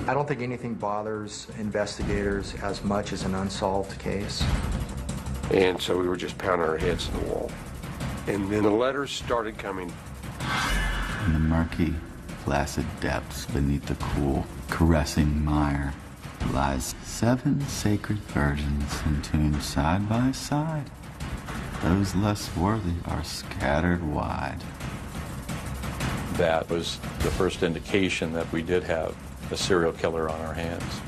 I don't think anything bothers investigators as much as an unsolved case. And so we were just pounding our heads to the wall. And then the letters started coming. In the murky, placid depths beneath the cool, caressing mire lies 7 sacred virgins entombed side by side. Those less worthy are scattered wide. That was the first indication that we did have a serial killer on our hands.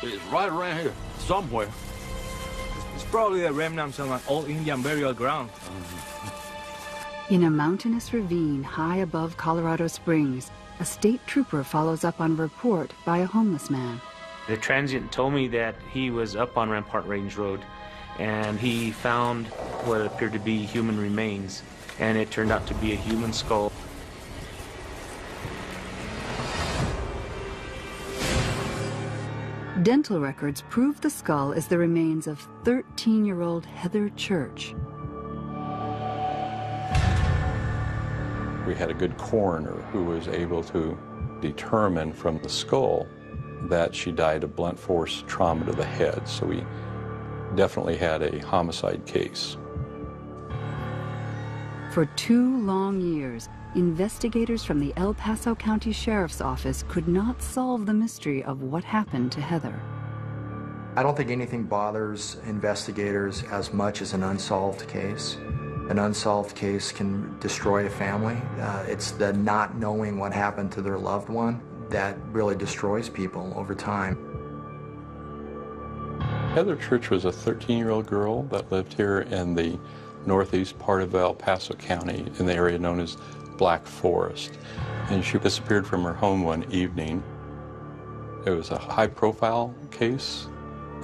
It's right around here, somewhere. It's probably the remnants of an old Indian burial ground. In a mountainous ravine high above Colorado Springs, a state trooper follows up on a report by a homeless man. The transient told me that he was up on Rampart Range Road and he found what appeared to be human remains, and it turned out to be a human skull. Dental records prove the skull is the remains of 13-year-old Heather Church. We had a good coroner who was able to determine from the skull that she died of blunt force trauma to the head. So we definitely had a homicide case. For 2 long years, investigators from the El Paso County Sheriff's Office could not solve the mystery of what happened to Heather. I don't think anything bothers investigators as much as an unsolved case. An unsolved case can destroy a family. It's the not knowing what happened to their loved one that really destroys people over time. Heather Church was a 13-year-old girl that lived here in the northeast part of El Paso County in the area known as Black Forest. And she disappeared from her home one evening. It was a high-profile case,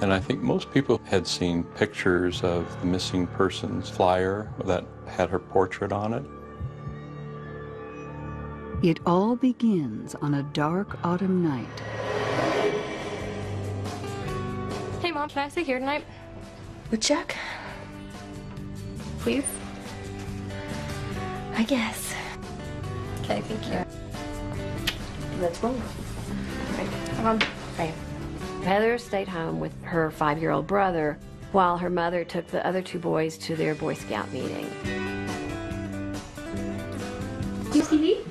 and I think most people had seen pictures of the missing persons flyer that had her portrait on it. It all begins on a dark autumn night. Hey, Mom, can I stay here tonight? With Jack? Please? I guess. Okay, thank you. Let's roll. Right. Heather stayed home with her 5-year-old brother while her mother took the other 2 boys to their Boy Scout meeting. Do you see?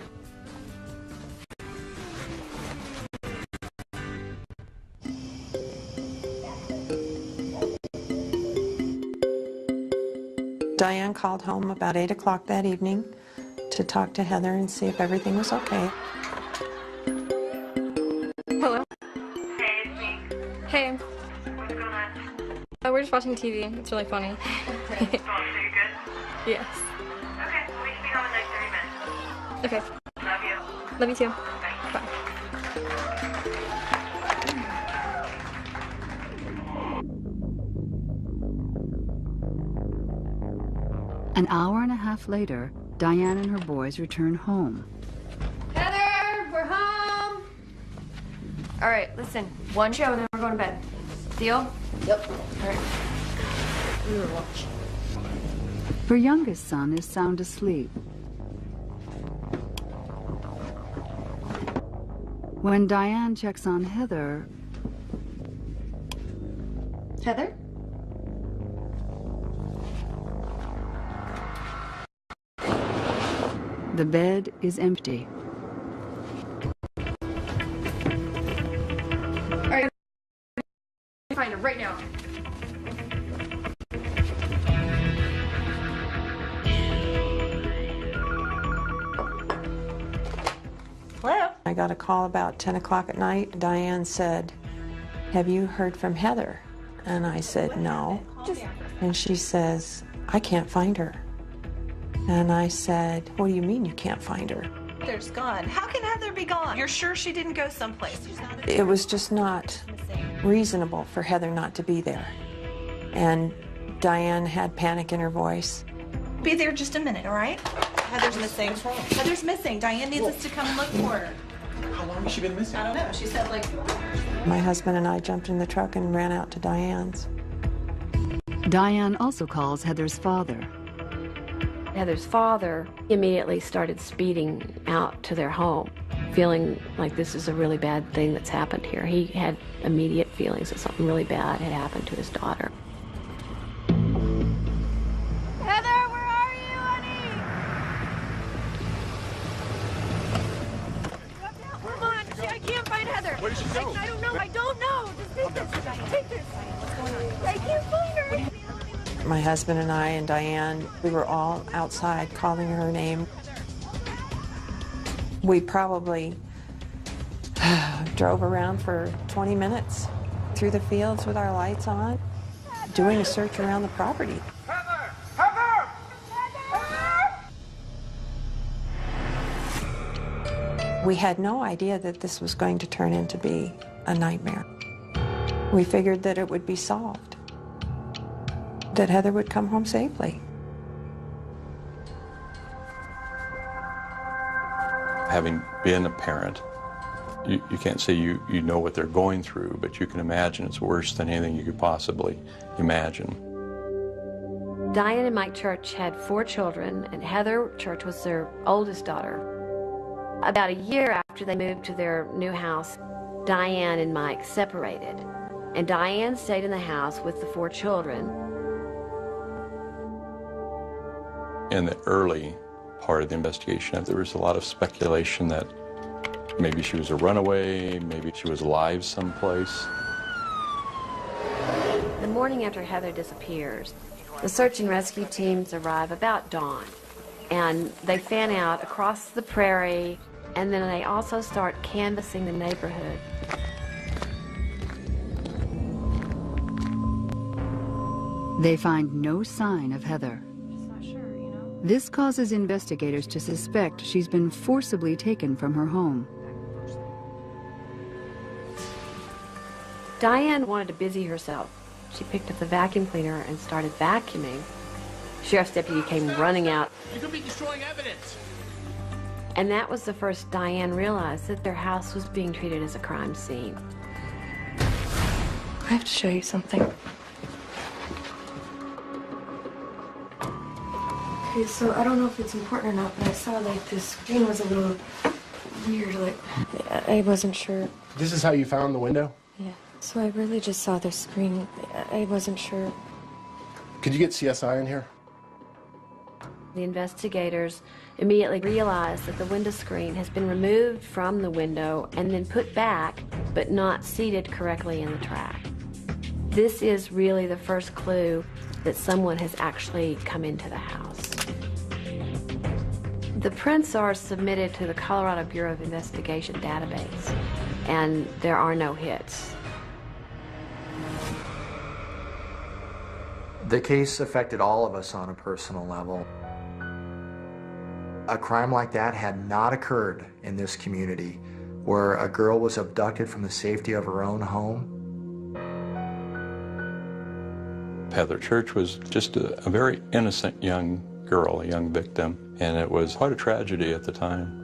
Diane called home about 8 o'clock that evening to talk to Heather and see if everything was okay. Hello? Hey, it's me. Hey. What's going on? We're just watching TV. It's really funny. So you good? Yes. Okay, we can be home in like 30 minutes. Okay. Love you. Love you too. Bye. Bye. An hour and a half later, Diane and her boys return home. Heather, we're home! All right, listen, 1 show and then we're going to bed. Deal? Yep. All right. We will watch. Her youngest son is sound asleep. When Diane checks on Heather... Heather? The bed is empty. All right. Find her right now. Hello? I got a call about 10 o'clock at night. Diane said, "Have you heard from Heather?" And I said, "No." And she says, "I can't find her." And I said, "What do you mean you can't find her?" Heather's gone. How can Heather be gone? You're sure she didn't go someplace? It was just not reasonable for Heather not to be there. And Diane had panic in her voice. Be there just a minute, all right? Heather's missing. Heather's missing. Diane needs us to come look for her. How long has she been missing? I don't know. She said like... My husband and I jumped in the truck and ran out to Diane's. Diane also calls Heather's father. Heather's father immediately started speeding out to their home, feeling like this is a really bad thing that's happened here. He had immediate feelings that something really bad had happened to his daughter. Heather, where are you, honey? Come on, I can't find Heather. Where did she go? I don't know. I don't know. Just take this. Take this. What's going on? I can't find her. My husband and I and Diane, we were all outside calling her name. We probably drove around for 20 minutes through the fields with our lights on, doing a search around the property. Heather! Heather! We had no idea that this was going to turn into be a nightmare. We figured that it would be solved, that Heather would come home safely. Having been a parent, you can't say you know what they're going through, but you can imagine it's worse than anything you could possibly imagine. Diane and Mike Church had 4 children, and Heather Church was their oldest daughter. About a year after they moved to their new house, Diane and Mike separated, and Diane stayed in the house with the 4 children. In the early part of the investigation, there was a lot of speculation that maybe she was a runaway, maybe she was alive someplace. The morning after Heather disappears, the search and rescue teams arrive about dawn, and they fan out across the prairie, and then they also start canvassing the neighborhood. They find no sign of Heather. This causes investigators to suspect she's been forcibly taken from her home. Diane wanted to busy herself. She picked up the vacuum cleaner and started vacuuming. Sheriff's deputy came running out. You could be destroying evidence. And that was the first Diane realized that their house was being treated as a crime scene. I have to show you something. Okay, so I don't know if it's important or not, but I saw like this screen was a little weird, like I wasn't sure. This is how you found the window? Yeah. So I really just saw the screen. I wasn't sure. Could you get CSI in here? The investigators immediately realized that the window screen has been removed from the window and then put back, but not seated correctly in the track. This is really the first clue that someone has actually come into the house. The prints are submitted to the Colorado Bureau of Investigation database, and there are no hits. The case affected all of us on a personal level. A crime like that had not occurred in this community, where a girl was abducted from the safety of her own home. Heather Church was just a very innocent young girl, a young victim, and it was quite a tragedy at the time.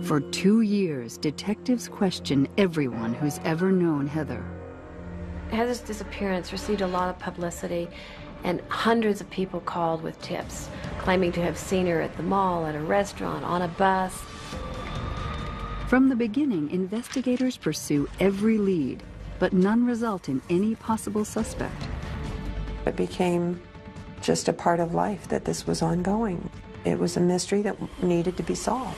For 2 years, detectives question everyone who's ever known Heather. Heather's disappearance received a lot of publicity, and hundreds of people called with tips, claiming to have seen her at the mall, at a restaurant, on a bus. From the beginning, investigators pursue every lead, but none result in any possible suspect. It became just a part of life that this was ongoing. It was a mystery that needed to be solved.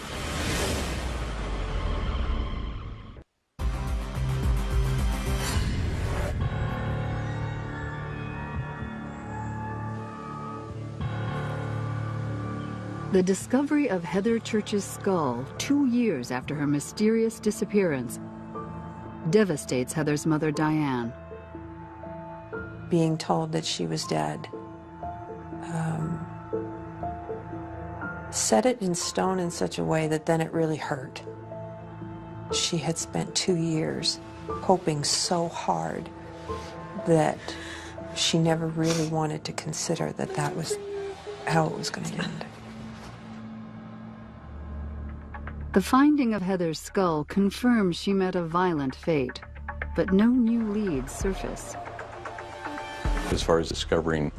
The discovery of Heather Church's skull 2 years after her mysterious disappearance devastates Heather's mother, Diane. Being told that she was dead set it in stone in such a way that then it really hurt. She had spent 2 years hoping so hard that she never really wanted to consider that that was how it was going to end. The finding of Heather's skull confirms she met a violent fate, but no new leads surface. As far as discovering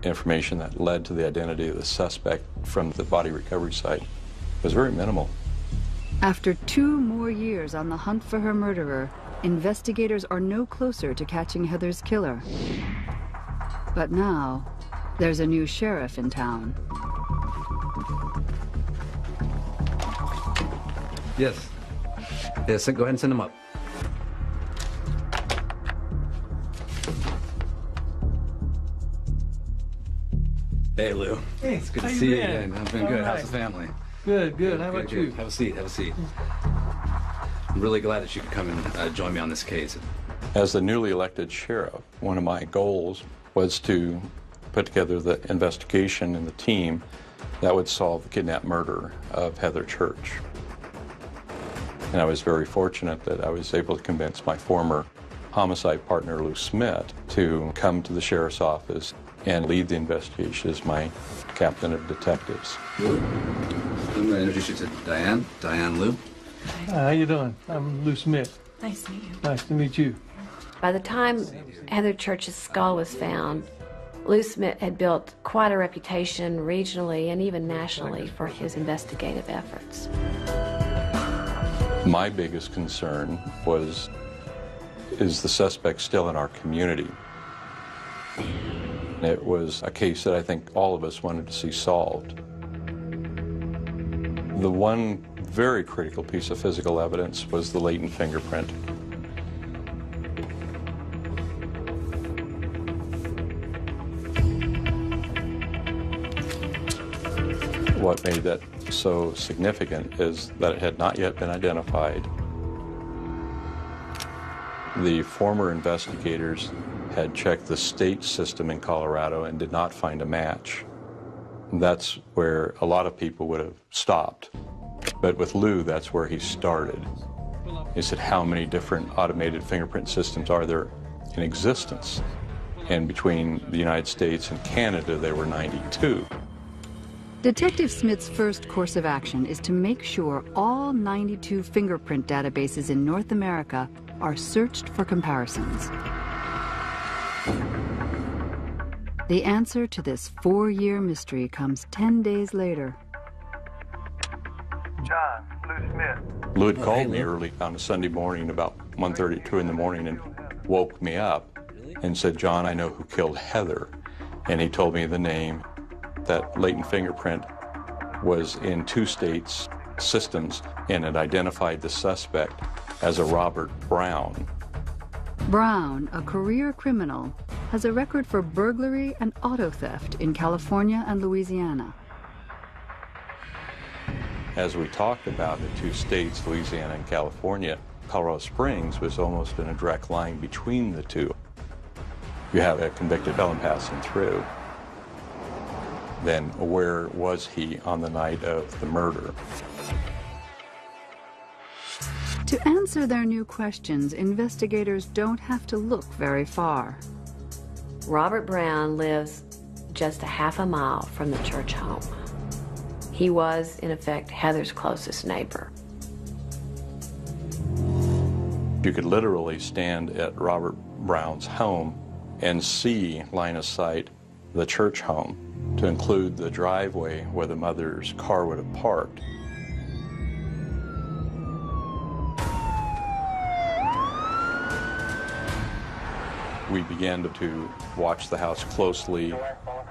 information that led to the identity of the suspect from the body recovery site, was very minimal. After 2 more years on the hunt for her murderer, investigators are no closer to catching Heather's killer. But now, there's a new sheriff in town. Yes. Yes, go ahead and send them up. Hey, Lou. Hey, it's good to how see you you been? again. I've been All good. right. How's the family? Good. How about you? Have a seat. Have a seat. I'm really glad that you could come and join me on this case. As the newly elected sheriff, one of my goals was to put together the investigation and the team that would solve the kidnapped murder of Heather Church. And I was very fortunate that I was able to convince my former homicide partner, Lou Smith, to come to the sheriff's office and lead the investigation as my captain of detectives. Lou, I'm going to introduce you to Diane. Diane Lou. Hi, how you doing? I'm Lou Smith. Nice to meet you. Nice to meet you. By the time Heather Church's skull was found, Lou Smith had built quite a reputation regionally and even nationally for his investigative efforts. My biggest concern was, is the suspect still in our community? It was a case that I think all of us wanted to see solved. The one very critical piece of physical evidence was the latent fingerprint. What made that so significant is that it had not yet been identified. The former investigators had checked the state system in Colorado and did not find a match. That's where a lot of people would have stopped. But with Lou, that's where he started. He said, how many different automated fingerprint systems are there in existence? And between the United States and Canada, there were 92. Detective Smith's first course of action is to make sure all 92 fingerprint databases in North America are searched for comparisons. The answer to this 4-year mystery comes 10 days later. John, Lou Smith. Lou had called me early on a Sunday morning about 1:30, 2 in the morning, and woke me up and said, John, I know who killed Heather. And he told me the name. That latent fingerprint was in 2 states' systems, and it identified the suspect as a Robert Browne. Browne, a career criminal, has a record for burglary and auto theft in California and Louisiana. As we talked about the 2 states, Louisiana and California, Colorado Springs was almost in a direct line between the 2. You have a convicted felon passing through. Then where was he on the night of the murder? To answer their new questions, investigators don't have to look very far. Robert Browne lives just a half a mile from the Church home. He was, in effect, Heather's closest neighbor. You could literally stand at Robert Browne's home and see, line of sight, the Church home, to include the driveway where the mother's car would have parked. We began to watch the house closely,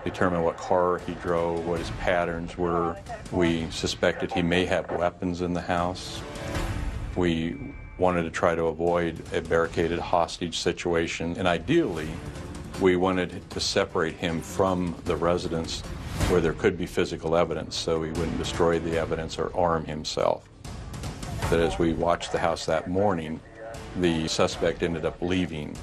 determine what car he drove, what his patterns were. We suspected he may have weapons in the house. We wanted to try to avoid a barricaded hostage situation, and ideally, we wanted to separate him from the residence where there could be physical evidence so he wouldn't destroy the evidence or arm himself. But as we watched the house that morning, the suspect ended up leaving.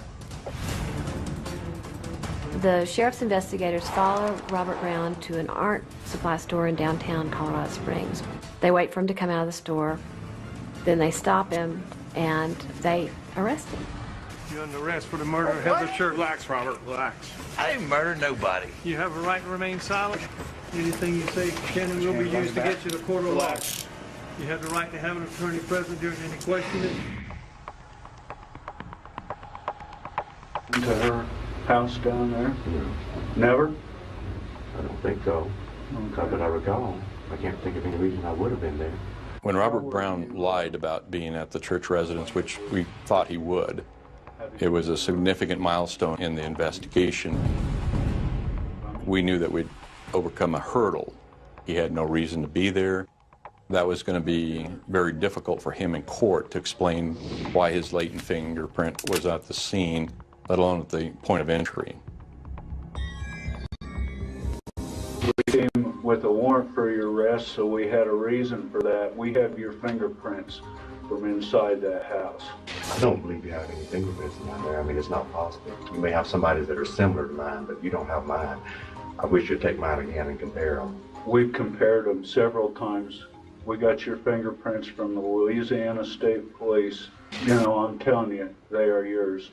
The sheriff's investigators follow Robert Browne to an art supply store in downtown Colorado Springs. They wait for him to come out of the store, then they stop him and they arrest him. You're under arrest for the murder of Heather Church. Relax, Robert, relax. I didn't murder nobody. You have a right to remain silent. Anything you say can and will be used to get you to court of law. You have the right to have an attorney present during any questioning. To her house down there? Never? I don't think so. Not that I recall. I can't think of any reason I would have been there. When Robert Browne lied about being at the church residence, which we thought he would, it was a significant milestone in the investigation. We knew that we'd overcome a hurdle. He had no reason to be there. That was going to be very difficult for him in court to explain why his latent fingerprint was at the scene, let alone at the point of entry. We came with a warrant for your arrest, so we had a reason for that. We have your fingerprints from inside that house. I don't believe you have any fingerprints down there. I mean, it's not possible. You may have somebody that are similar to mine, but you don't have mine. I wish you'd take mine again and compare them. We've compared them several times. We got your fingerprints from the Louisiana State Police. You know, I'm telling you, they are yours.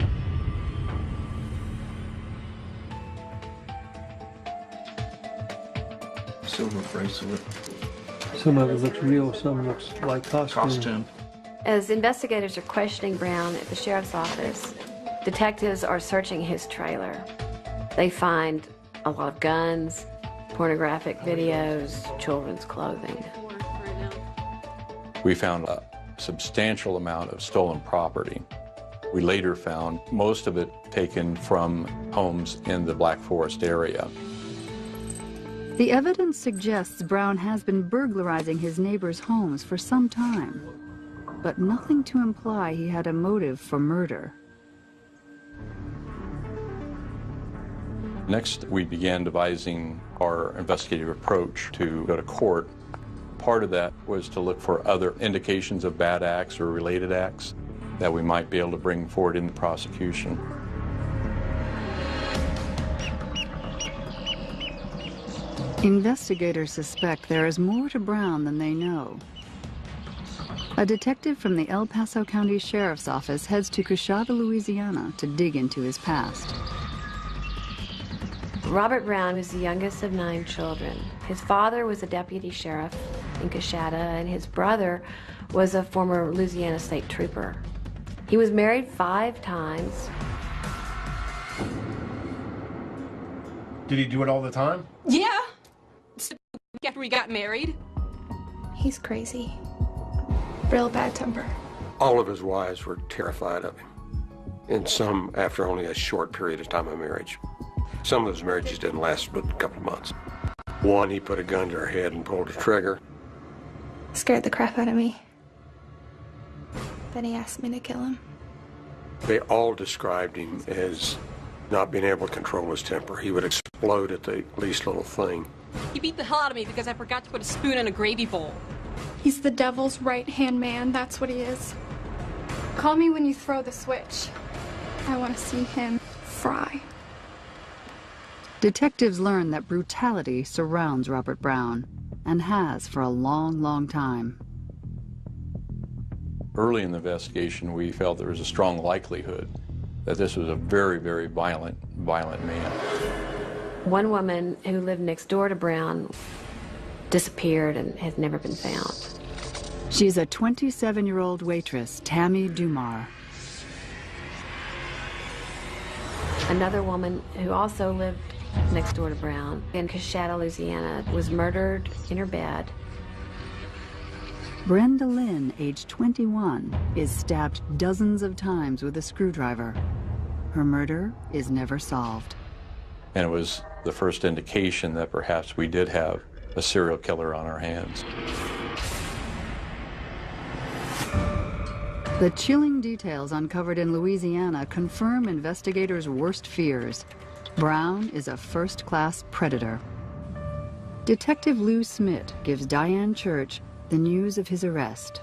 Silver bracelet. Some of it looks real, some looks like costume. As investigators are questioning Browne at the sheriff's office, detectives are searching his trailer. They find a lot of guns, pornographic videos, children's clothing. We found a substantial amount of stolen property. We later found most of it taken from homes in the Black Forest area. The evidence suggests Browne has been burglarizing his neighbors' homes for some time, but nothing to imply he had a motive for murder. Next, we began devising our investigative approach to go to court. Part of that was to look for other indications of bad acts or related acts that we might be able to bring forward in the prosecution. Investigators suspect there is more to Browne than they know. A detective from the El Paso County Sheriff's Office heads to Coshada, Louisiana to dig into his past. Robert Browne was the youngest of 9 children. His father was a deputy sheriff in Coshada, and his brother was a former Louisiana state trooper. He was married 5 times. Did he do it all the time? Yeah. After we got married. He's crazy. Real bad temper. All of his wives were terrified of him, and some after only a short period of time of marriage. Some of those marriages didn't last but a couple of months. One, he put a gun to her head and pulled the trigger. Scared the crap out of me. Then he asked me to kill him. They all described him as not being able to control his temper. He would explode at the least little thing. He beat the hell out of me because I forgot to put a spoon in a gravy bowl. He's the devil's right-hand man, that's what he is. Call me when you throw the switch. I want to see him fry. Detectives learn that brutality surrounds Robert Browne, and has for a long, long time. Early in the investigation, we felt there was a strong likelihood that this was a very, very violent man. One woman who lived next door to Browne disappeared and has never been found. She's a 27-year-old waitress, Tammy Dumar. Another woman who also lived next door to Browne in Coshada, Louisiana, was murdered in her bed. Brenda Lynn, age 21, is stabbed dozens of times with a screwdriver. Her murder is never solved. And it was the first indication that perhaps we did have a serial killer on our hands. The chilling details uncovered in Louisiana confirm investigators' worst fears. Browne is a first-class predator. Detective Lou Smith gives Diane Church the news of his arrest.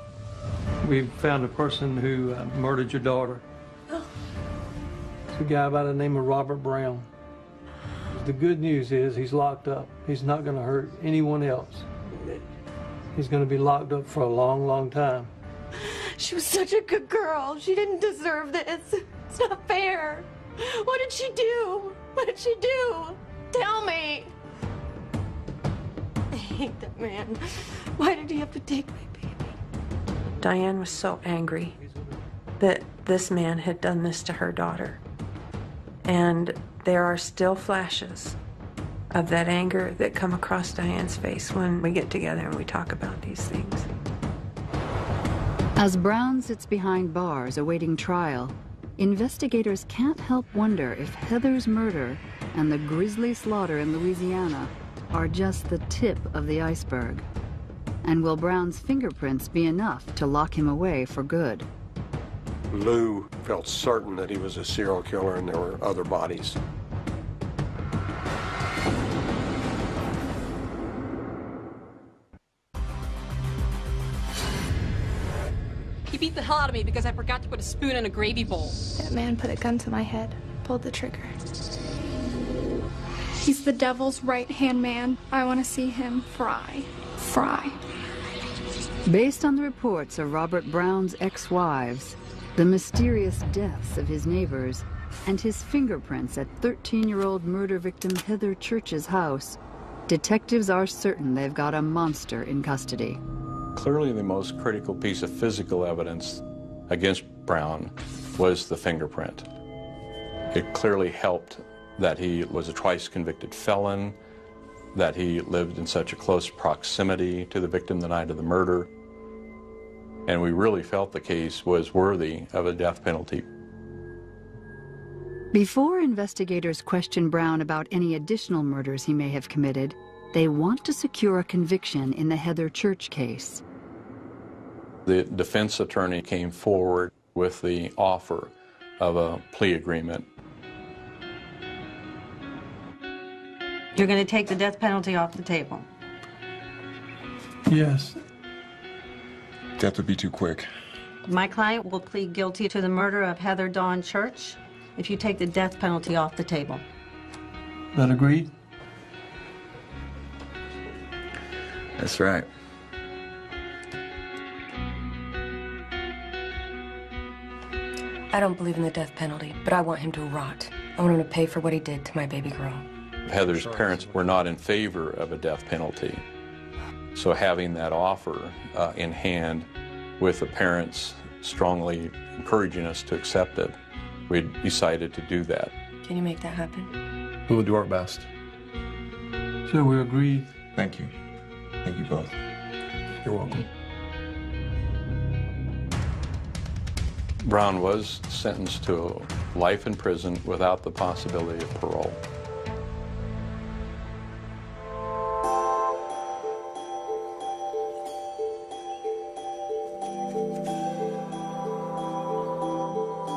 We found a person who murdered your daughter. It's a guy by the name of Robert Browne. The good news is he's locked up. He's not going to hurt anyone else. He's going to be locked up for a long, long time. She was such a good girl. She didn't deserve this. It's not fair. What did she do? What did she do? Tell me. I hate that man. Why did he have to take my baby? Diane was so angry that this man had done this to her daughter. And there are still flashes of that anger that come across Diane's face when we get together and we talk about these things. As Browne sits behind bars awaiting trial, investigators can't help wonder if Heather's murder and the grisly slaughter in Louisiana are just the tip of the iceberg. And will Browne's fingerprints be enough to lock him away for good? Lou felt certain that he was a serial killer and there were other bodies. He beat the hell out of me because I forgot to put a spoon in a gravy bowl. That man put a gun to my head, pulled the trigger. He's the devil's right-hand man. I want to see him fry. Fry. Based on the reports of Robert Browne's ex-wives, the mysterious deaths of his neighbors, and his fingerprints at 13-year-old murder victim Heather Church's house, detectives are certain they've got a monster in custody. Clearly the most critical piece of physical evidence against Browne was the fingerprint. It clearly helped that he was a twice convicted felon, that he lived in such a close proximity to the victim the night of the murder, and we really felt the case was worthy of a death penalty. Before investigators question Browne about any additional murders he may have committed, they want to secure a conviction in the Heather Church case. The defense attorney came forward with the offer of a plea agreement. You're going to take the death penalty off the table? Yes. That would be too quick. My client will plead guilty to the murder of Heather Dawn Church if you take the death penalty off the table. That agreed? That's right. I don't believe in the death penalty, but I want him to rot. I want him to pay for what he did to my baby girl. Heather's parents were not in favor of a death penalty. So having that offer in hand with the parents strongly encouraging us to accept it, we decided to do that. Can you make that happen? We will do our best. So we agreed. Thank you. Thank you both. You're welcome. Browne was sentenced to life in prison without the possibility of parole.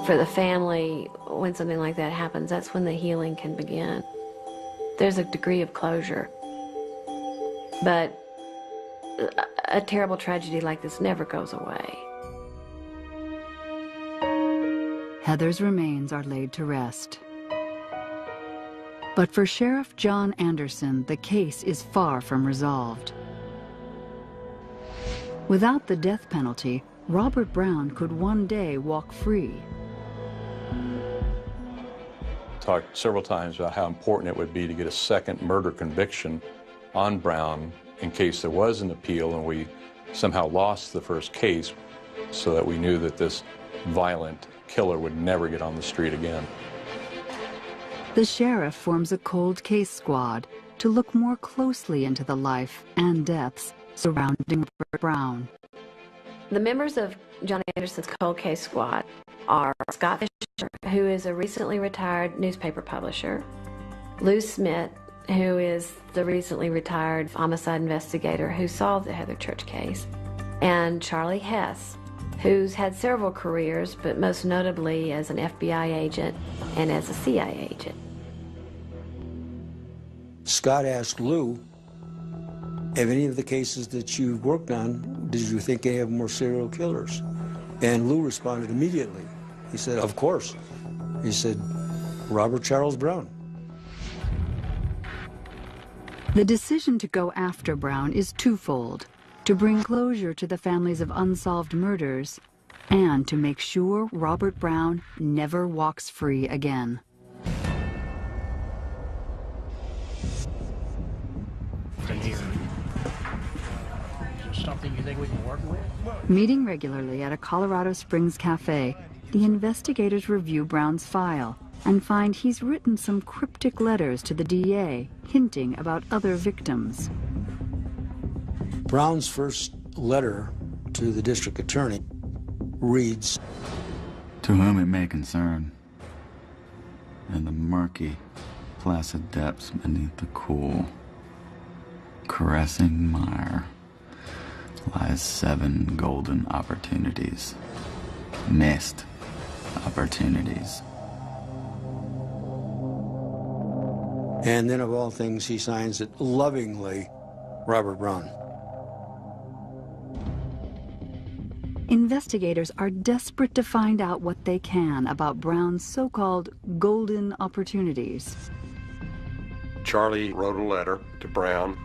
For the family, when something like that happens, that's when the healing can begin. There's a degree of closure. But a terrible tragedy like this never goes away. Heather's remains are laid to rest. But for Sheriff John Anderson, the case is far from resolved. Without the death penalty, Robert Browne could one day walk free. Talked several times about how important it would be to get a second murder conviction on Browne in case there was an appeal and we somehow lost the first case, so that we knew that this violent killer would never get on the street again. The sheriff forms a cold case squad to look more closely into the life and deaths surrounding Robert Browne. The members of John Anderson's cold case squad are Scott Fisher, who is a recently retired newspaper publisher, Lou Smith, who is the recently retired homicide investigator who solved the Heather Church case, and Charlie Hess, who's had several careers, but most notably as an FBI agent and as a CIA agent. Scott asked Lou, have any of the cases that you've worked on, did you think they have more serial killers? And Lou responded immediately. He said, of course. He said, Robert Charles Browne. The decision to go after Browne is twofold: to bring closure to the families of unsolved murders, and to make sure Robert Browne never walks free again. something you think we can work with? Meeting regularly at a Colorado Springs cafe, the investigators review Browne's file and find he's written some cryptic letters to the DA, hinting about other victims. Browne's first letter to the district attorney reads, "To whom it may concern, in the murky, placid depths beneath the cool, caressing mire lies 7 golden opportunities, missed opportunities." And then of all things, he signs it lovingly, Robert Browne. Investigators are desperate to find out what they can about Browne's so-called golden opportunities. Charlie wrote a letter to Browne,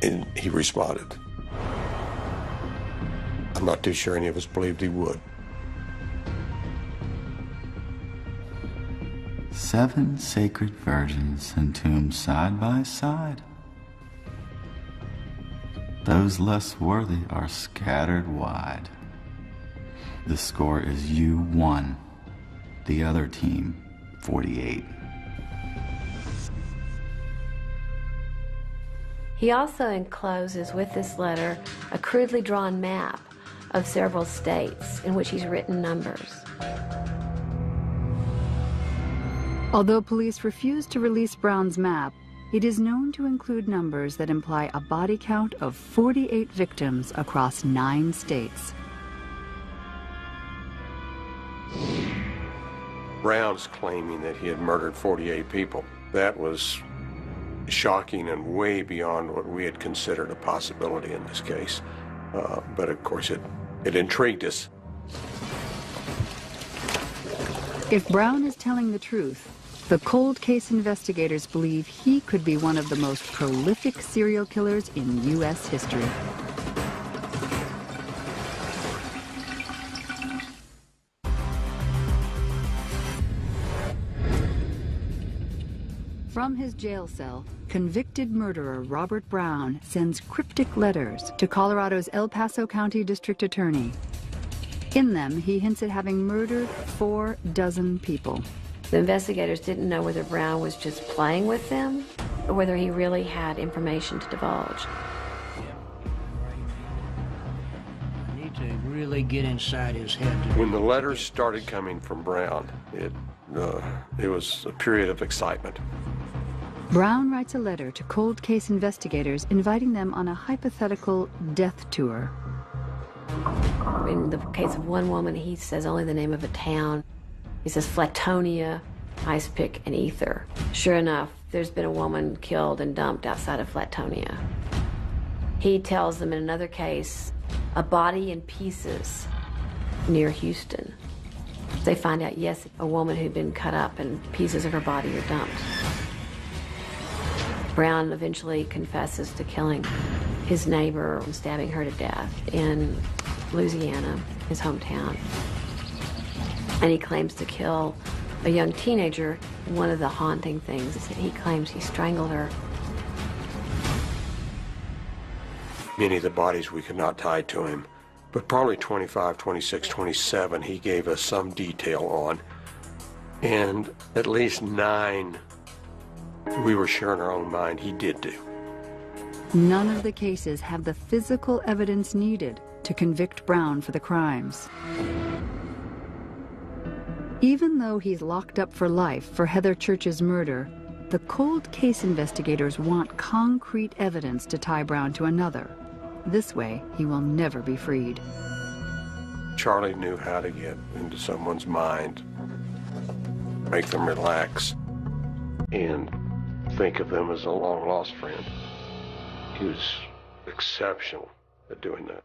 and he responded. I'm not too sure any of us believed he would. 7 sacred virgins entombed side by side. Those less worthy are scattered wide. The score is you 1, the other team 48. He also encloses with this letter a crudely drawn map of several states in which he's written numbers. Although police refuse to release Browne's map, it is known to include numbers that imply a body count of 48 victims across 9 states. Browne's claiming that he had murdered 48 people. That was shocking and way beyond what we had considered a possibility in this case. But of course it intrigued us. If Browne is telling the truth, the cold case investigators believe he could be one of the most prolific serial killers in U.S. history. From his jail cell, convicted murderer Robert Browne sends cryptic letters to Colorado's El Paso County District Attorney. In them, he hints at having murdered 4 dozen people. The investigators didn't know whether Browne was just playing with them or whether he really had information to divulge. I need to really get inside his head. When the letters started coming from Browne, it was a period of excitement. Browne writes a letter to cold case investigators inviting them on a hypothetical death tour. In the case of one woman, he says only the name of a town. He says Flatonia, Ice Pick, and Ether. Sure enough, there's been a woman killed and dumped outside of Flatonia. He tells them in another case, a body in pieces near Houston. They find out, yes, a woman who'd been cut up and pieces of her body are dumped. Browne eventually confesses to killing his neighbor and stabbing her to death in Louisiana, his hometown. And he claims to kill a young teenager. One of the haunting things is that he claims he strangled her. Many of the bodies we could not tie to him, but probably 25, 26, 27 he gave us some detail on. And at least 9 we were sure in our own mind he did do. None of the cases have the physical evidence needed to convict Browne for the crimes. Even though he's locked up for life for Heather Church's murder, the cold case investigators want concrete evidence to tie Browne to another. This way, he will never be freed. Charlie knew how to get into someone's mind, make them relax, and think of them as a long-lost friend. He was exceptional at doing that.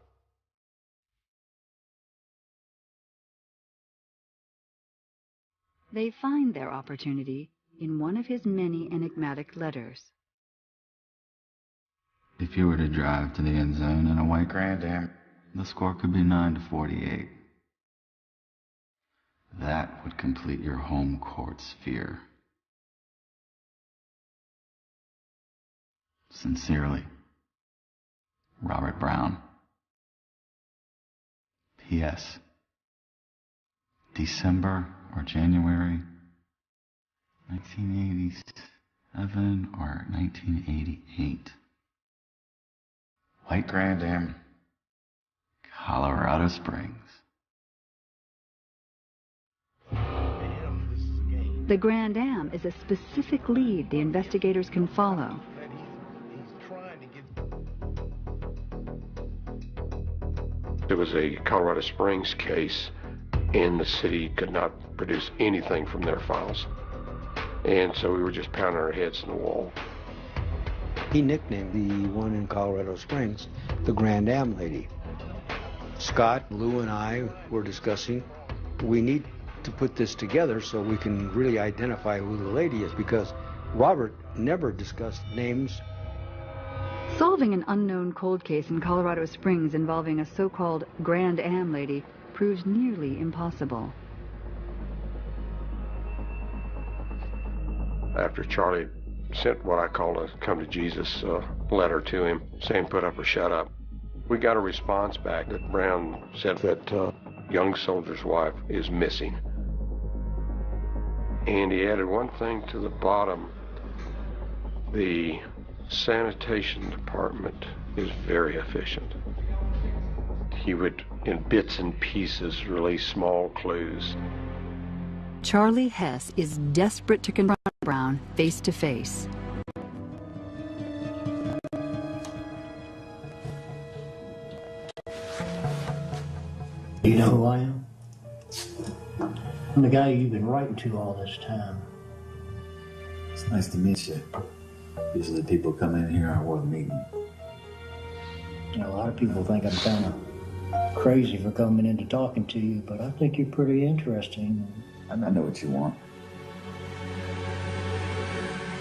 They find their opportunity in one of his many enigmatic letters. If you were to drive to the end zone in a white Grand Am, the score could be 9-48. That would complete your home court sphere. Sincerely, Robert Browne. P.S. December or January 1987 or 1988. White Grand Am, Colorado Springs. The Grand Am is a specific lead the investigators can follow. It was a Colorado Springs case, and the city could not produce anything from their files. And so we were just pounding our heads in the wall. He nicknamed the one in Colorado Springs the Grand Am Lady. Scott, Lou, and I were discussing, we need to put this together so we can really identify who the lady is, because Robert never discussed names. Solving an unknown cold case in Colorado Springs involving a so-called Grand Am Lady proves nearly impossible. After Charlie sent what I call a come to Jesus letter to him, saying put up or shut up, we got a response back that Browne said that young soldier's wife is missing. And he added one thing to the bottom. The sanitation department is very efficient. He would, in bits and pieces, release small clues. Charlie Hess is desperate to confront Browne face to face. You know who I am? I'm the guy you've been writing to all this time. It's nice to meet you. Usually people come in here aren't worth meeting. You know, a lot of people think I'm kind of crazy for coming in to talking to you, but I think you're pretty interesting. I know what you want.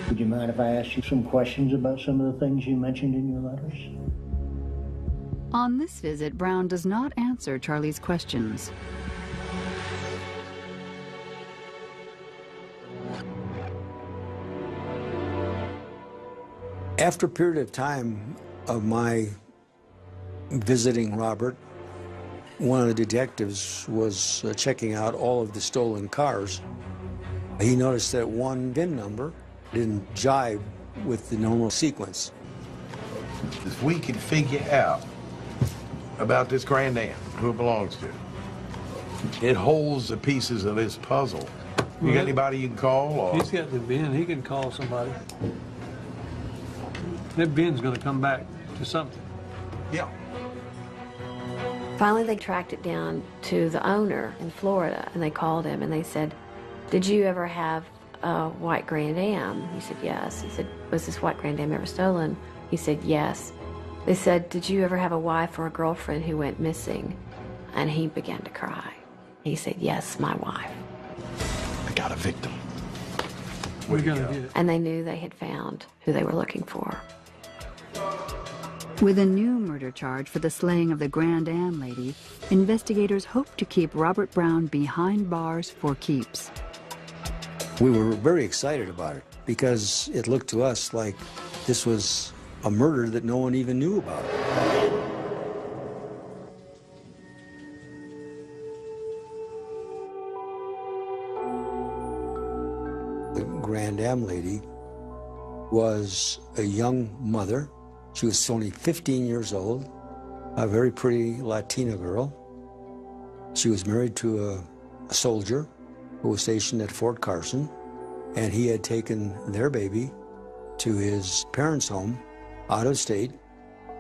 Would you mind if I asked you some questions about some of the things you mentioned in your letters? On this visit, Browne does not answer Charlie's questions. After a period of time of my visiting Robert, one of the detectives was checking out all of the stolen cars. He noticed that one VIN number didn't jive with the normal sequence. If we could figure out about this Grand Am, who it belongs to, it holds the pieces of this puzzle. You got anybody you can call? Or? He's got the VIN. He can call somebody. That VIN's going to come back to something. Yeah. Finally, they tracked it down to the owner in Florida, and they called him, and they said, did you ever have a white Grand Am? He said, yes. He said, was this white Grand Am ever stolen? He said, yes. They said, did you ever have a wife or a girlfriend who went missing? And he began to cry. He said, yes, my wife. I got a victim. We're going to get it. And they knew they had found who they were looking for. With a new murder charge for the slaying of the Grand Am Lady, investigators hope to keep Robert Browne behind bars for keeps. We were very excited about it because it looked to us like this was a murder that no one even knew about. The Grand Am Lady was a young mother. She was only 15 years old, a very pretty Latina girl. She was married to a soldier who was stationed at Fort Carson, and he had taken their baby to his parents' home out of state,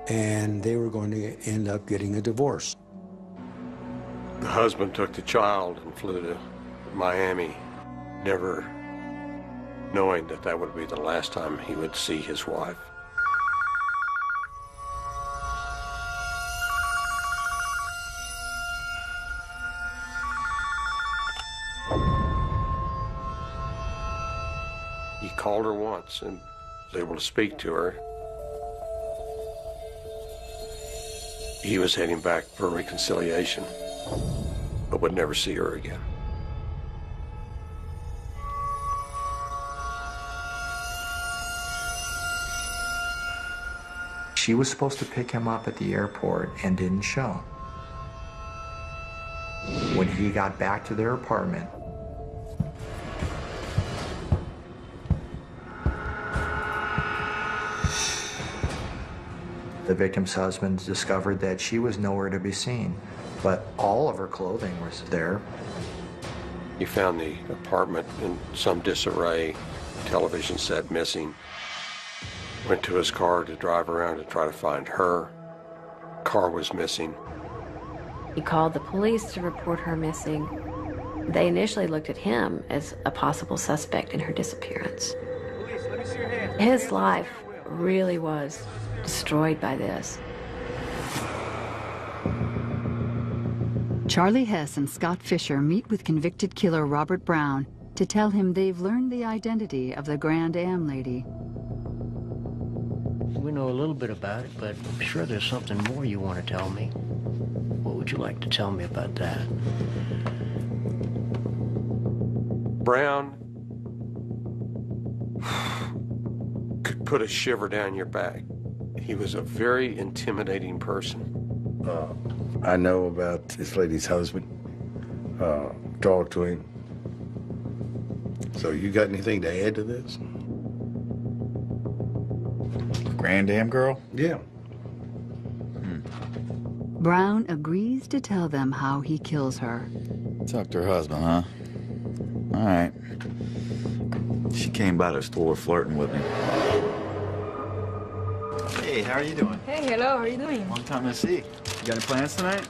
and they were going to end up getting a divorce. The husband took the child and flew to Miami, never knowing that that would be the last time he would see his wife. He called her once and was able to speak to her. He was heading back for reconciliation, but would never see her again. She was supposed to pick him up at the airport and didn't show. When he got back to their apartment, the victim's husband discovered that she was nowhere to be seen, but all of her clothing was there. He found the apartment in some disarray, television set missing. Went to his car to drive around to try to find her. Car was missing. He called the police to report her missing. They initially looked at him as a possible suspect in her disappearance. His life really was destroyed by this. Charlie Hess and Scott Fisher meet with convicted killer Robert Browne to tell him they've learned the identity of the Grand Am lady. We know a little bit about it, but I'm sure there's something more you want to tell me. What would you like to tell me about that? Browne could put a shiver down your back. He was a very intimidating person. I know about this lady's husband. Talk to him. So you got anything to add to this? Grand Am girl? Yeah. Browne agrees to tell them how he kills her. Talk to her husband, huh? All right. She came by the store flirting with me. Hey, how are you doing? Hey, hello, how are you doing? Long time no see. You got any plans tonight?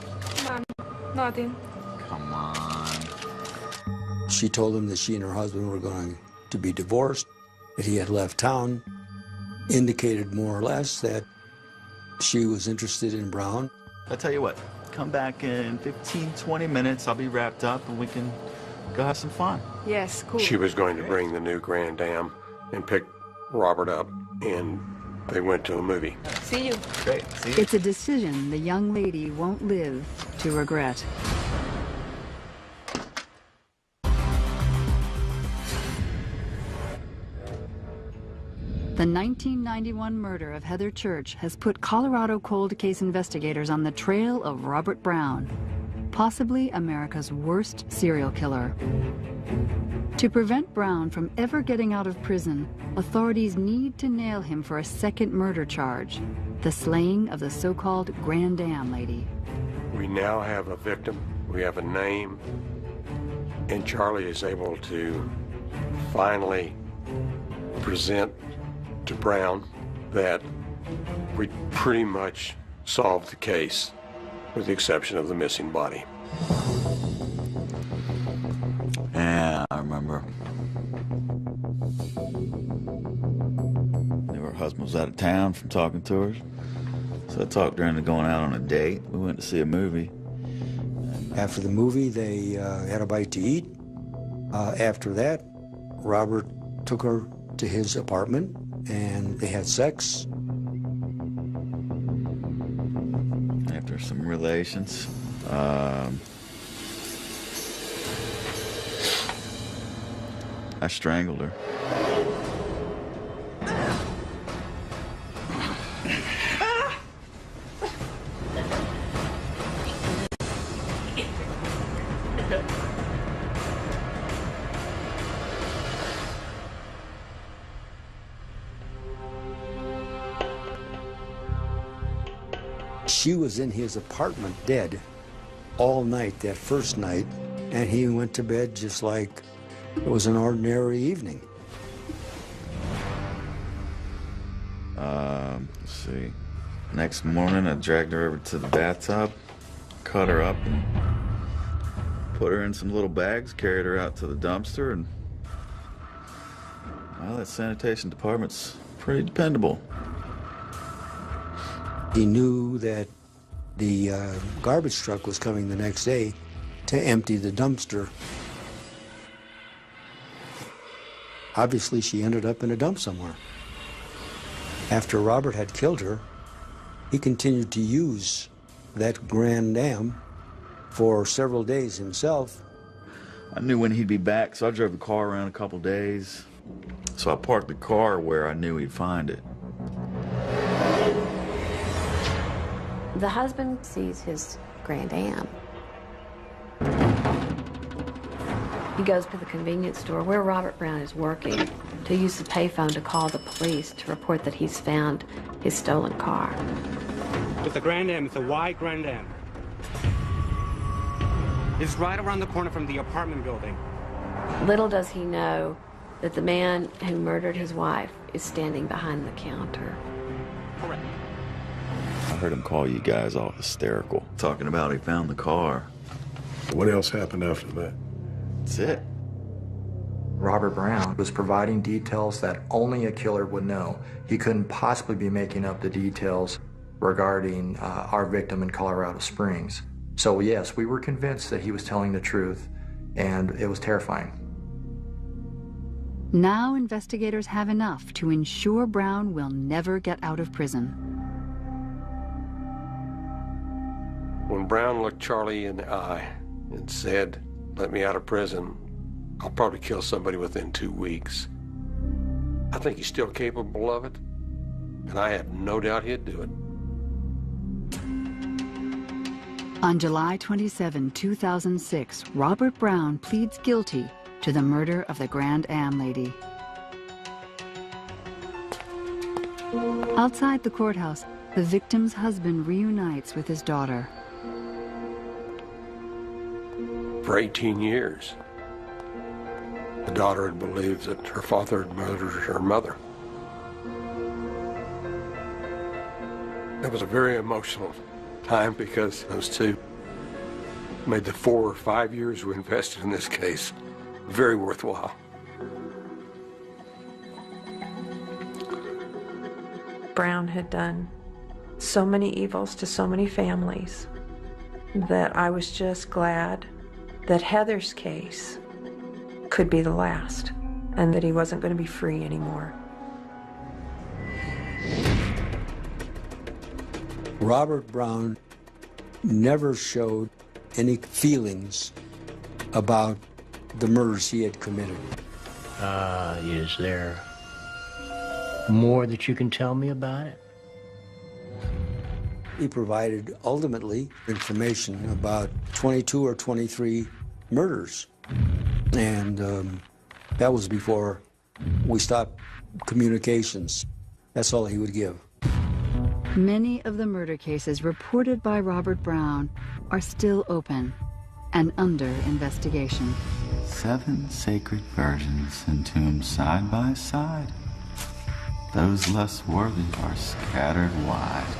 Nothing. Come on. She told him that she and her husband were going to be divorced, that he had left town, indicated more or less that she was interested in Browne. I'll tell you what, come back in 15, 20 minutes. I'll be wrapped up and we can go have some fun. Yes, cool. She was going to bring the new Grand Am and pick Robert up, and they went to a movie. See you. Great, see you. It's a decision the young lady won't live to regret. The 1991 murder of Heather Church has put Colorado cold case investigators on the trail of Robert Browne, possibly America's worst serial killer. To prevent Browne from ever getting out of prison, authorities need to nail him for a second murder charge, the slaying of the so-called Grand Am lady. We now have a victim, we have a name, and Charlie is able to finally present to Browne that we pretty much solved the case, with the exception of the missing body. Yeah, I remember. Her husband was out of town from talking to her. So I talked her into going out on a date. We went to see a movie. After the movie, they had a bite to eat. After that, Robert took her to his apartment and they had sex. After some relations, I strangled her. She was in his apartment dead all night that first night, and he went to bed just like it was an ordinary evening. Let's see. Next morning, I dragged her over to the bathtub, cut her up, and put her in some little bags, carried her out to the dumpster, and well, that sanitation department's pretty dependable. He knew that the garbage truck was coming the next day to empty the dumpster. Obviously, she ended up in a dump somewhere. After Robert had killed her, he continued to use that Grand Am for several days himself. I knew when he'd be back, so I drove the car around a couple days. So I parked the car where I knew he'd find it. The husband sees his Grand Am. He goes to the convenience store where Robert Browne is working to use the payphone to call the police to report that he's found his stolen car. It's a Grand Am. It's a white Grand Am. It's right around the corner from the apartment building. Little does he know that the man who murdered his wife is standing behind the counter. Correct. I heard him call you guys all hysterical, talking about he found the car. What else happened after that? That's it. Robert Browne was providing details that only a killer would know. He couldn't possibly be making up the details regarding our victim in Colorado Springs. So yes, we were convinced that he was telling the truth, and it was terrifying. Now investigators have enough to ensure Browne will never get out of prison. When Browne looked Charlie in the eye and said, "Let me out of prison, I'll probably kill somebody within 2 weeks," I think he's still capable of it, and I have no doubt he'd do it. On July 27, 2006, Robert Browne pleads guilty to the murder of the Grand Am lady. Outside the courthouse, the victim's husband reunites with his daughter. For 18 years, the daughter had believed that her father had murdered her mother. It was a very emotional time because those two made the 4 or 5 years we invested in this case very worthwhile. Browne had done so many evils to so many families that I was just glad that Heather's case could be the last and that he wasn't going to be free anymore. Robert Browne never showed any feelings about the murders he had committed. Is there more that you can tell me about it? He provided, ultimately, information about 22 or 23 murders. And that was before we stopped communications. That's all he would give. Many of the murder cases reported by Robert Browne are still open and under investigation. 7 sacred virgins entombed side by side. Those less worthy are scattered wide.